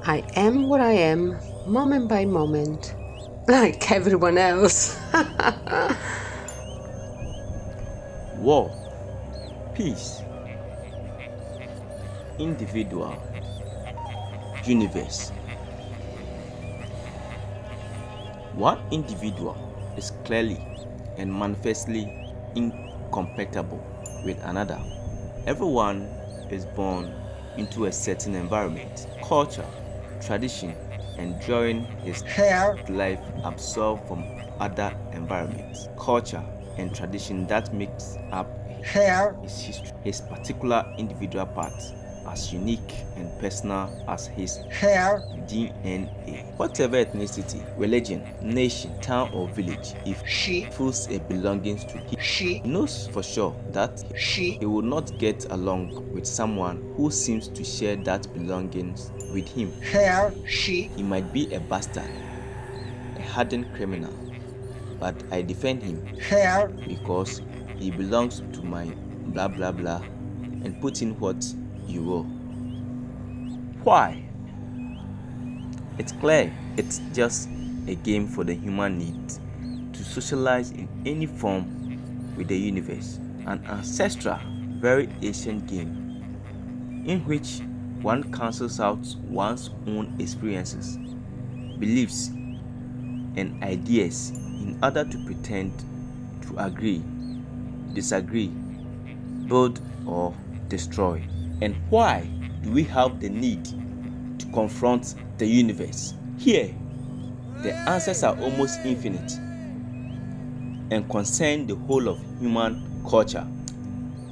I am what I am, moment by moment, like everyone else. War, peace, individual, universe. One individual is clearly and manifestly incompatible with another. Everyone is born into a certain environment, culture, tradition, and during his life absorbed from other environments, culture, and tradition that makes up his history. His particular individual part as unique and personal as his DNA. Whatever ethnicity, religion, nation, town, or village, if he feels a belonging to him, he knows for sure that he will not get along with someone who seems to share that belongings with him. He might be a bastard, a hardened criminal, but I defend him because he belongs to my blah blah blah and put in what you will. Why? It's clear it's just a game for the human need to socialize in any form with the universe. An ancestral, very ancient game in which one cancels out one's own experiences, beliefs, and ideas in order to pretend to agree, disagree, build, or destroy. And why do we have the need to confront the universe? Here, the answers are almost infinite and concern the whole of human culture.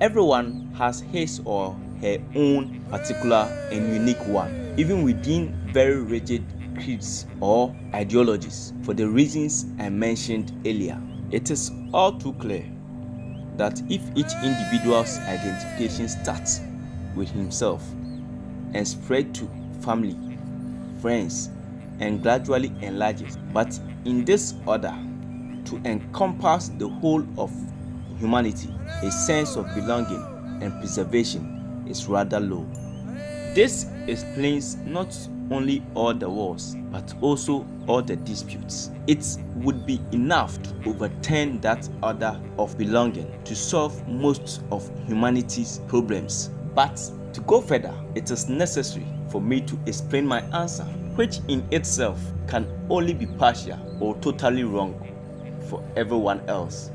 Everyone has his or her own particular and unique one, even within very rigid creeds or ideologies. For the reasons I mentioned earlier, it is all too clear that if each individual's identification starts with himself and spread to family, friends, and gradually enlarges, but in this order to encompass the whole of humanity, a sense of belonging and preservation is rather low. This explains not only all the wars, but also all the disputes. It would be enough to overturn that order of belonging to solve most of humanity's problems. But to go further, it is necessary for me to explain my answer, which in itself can only be partial or totally wrong for everyone else.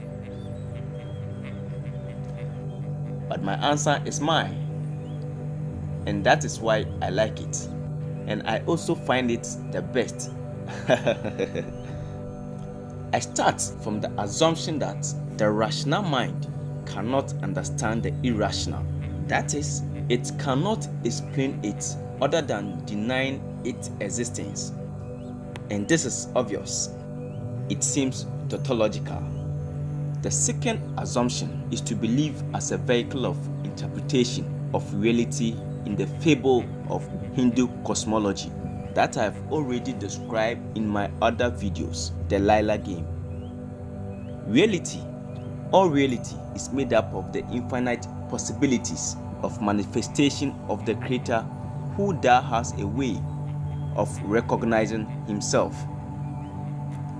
But my answer is mine, and that is why I like it, and I also find it the best. I start from the assumption that the rational mind cannot understand the irrational. That is, it cannot explain it other than denying its existence. And this is obvious. It seems tautological. The second assumption is to believe as a vehicle of interpretation of reality in the fable of Hindu cosmology that I've already described in my other videos, the Lila game. Reality, all reality is made up of the infinite possibilities of manifestation of the Creator who thus has a way of recognizing himself.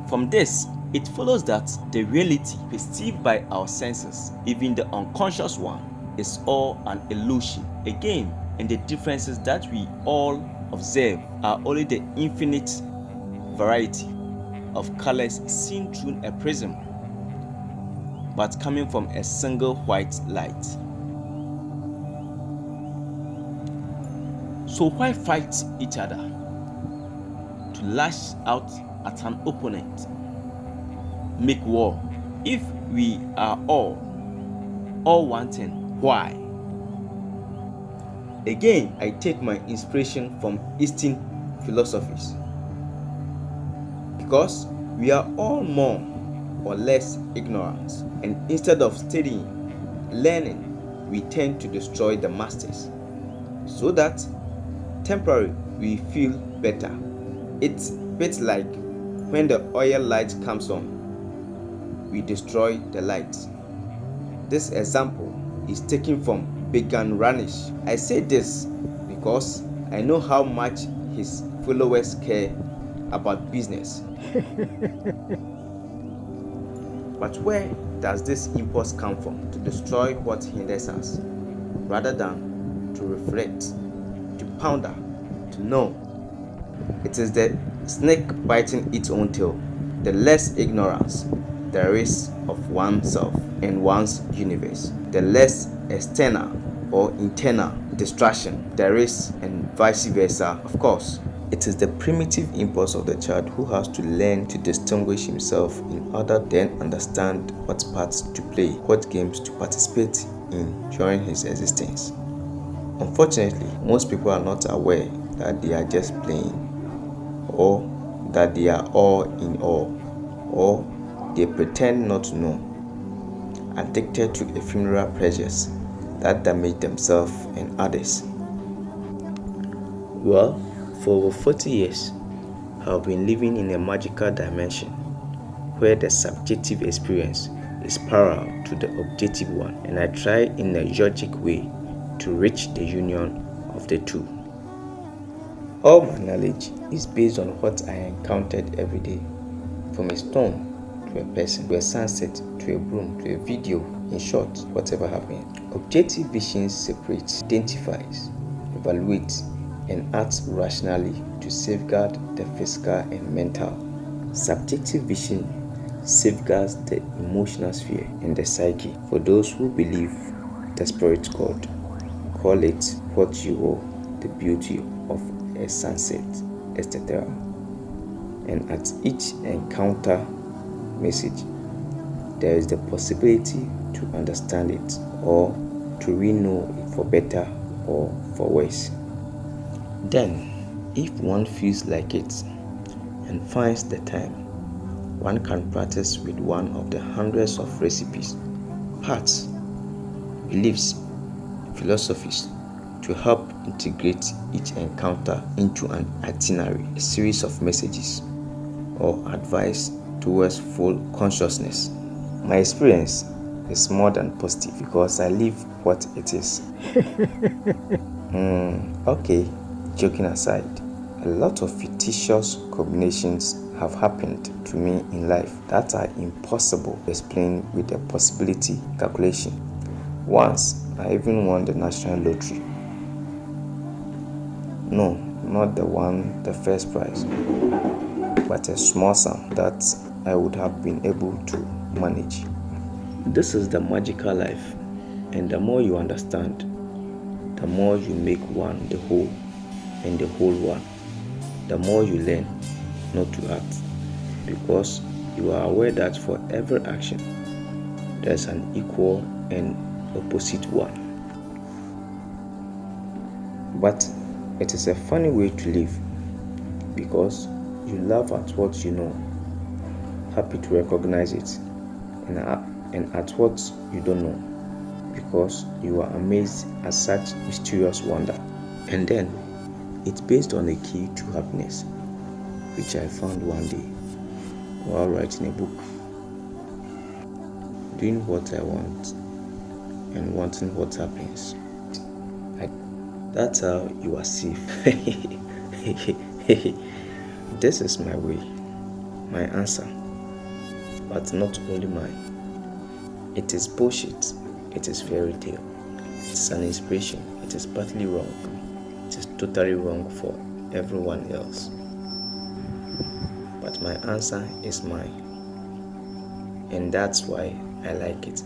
From this, it follows that the reality perceived by our senses, even the unconscious one, is all an illusion, a game, and the differences that we all observe are only the infinite variety of colors seen through a prism, but coming from a single white light. So why fight each other? To lash out at an opponent, make war. If we are all one thing, why? Again, I take my inspiration from Eastern philosophies, because we are all more or less ignorant, and instead of studying, learning, we tend to destroy the masters, so that temporarily we feel better. It's a bit like when the oil light comes on, we destroy the light. This example is taken from Began Ranish. I say this because I know how much his followers care about business. But where does this impulse come from to destroy what hinders us, rather than to reflect, to ponder, to know? It is the snake biting its own tail. The less ignorance there is of oneself and one's universe, the less external or internal distraction there is, and vice versa, of course. It is the primitive impulse of the child who has to learn to distinguish himself in order to then understand what parts to play, what games to participate in during his existence. Unfortunately, most people are not aware that they are just playing, or that they are all in all, or they pretend not to know, addicted to ephemeral pleasures that damage themselves and others. Well, for over 40 years, I've been living in a magical dimension where the subjective experience is parallel to the objective one, and I try in a logic way to reach the union of the two. All my knowledge is based on what I encountered every day, from a stone to a person, to a sunset, to a broom, to a video, in short, whatever happens. Objective vision separates, identifies, evaluates, and acts rationally to safeguard the physical and mental. Subjective vision safeguards the emotional sphere and the psyche. For those who believe the spirit God, call it what you will, the beauty of a sunset, etc. And at each encounter message, there is the possibility to understand it or to re-know it for better or for worse. Then, if one feels like it and finds the time, one can practice with one of the hundreds of recipes, parts, beliefs, philosophies to help integrate each encounter into an itinerary, a series of messages or advice towards full consciousness. My experience is more than positive because I live what it is. Okay, joking aside, a lot of fictitious combinations have happened to me in life that are impossible to explain with a possibility calculation. Once, I even won the national lottery. No, not the first prize, but a small sum that I would have been able to manage. This is the magical life, and the more you understand, the more you make one the whole and the whole one, the more you learn not to act, because you are aware that for every action, there's an equal and opposite one. But it is a funny way to live, because you laugh at what you know, happy to recognize it, and at what you don't know, because you are amazed at such mysterious wonder. And then, it's based on a key to happiness, which I found one day while writing a book. Doing what I want and wanting what happens. That's how you are safe. This is my way, my answer, but not only mine. It is bullshit. It is fairy tale. It's an inspiration. It is partly wrong. It is totally wrong for everyone else. But my answer is mine. And that's why I like it.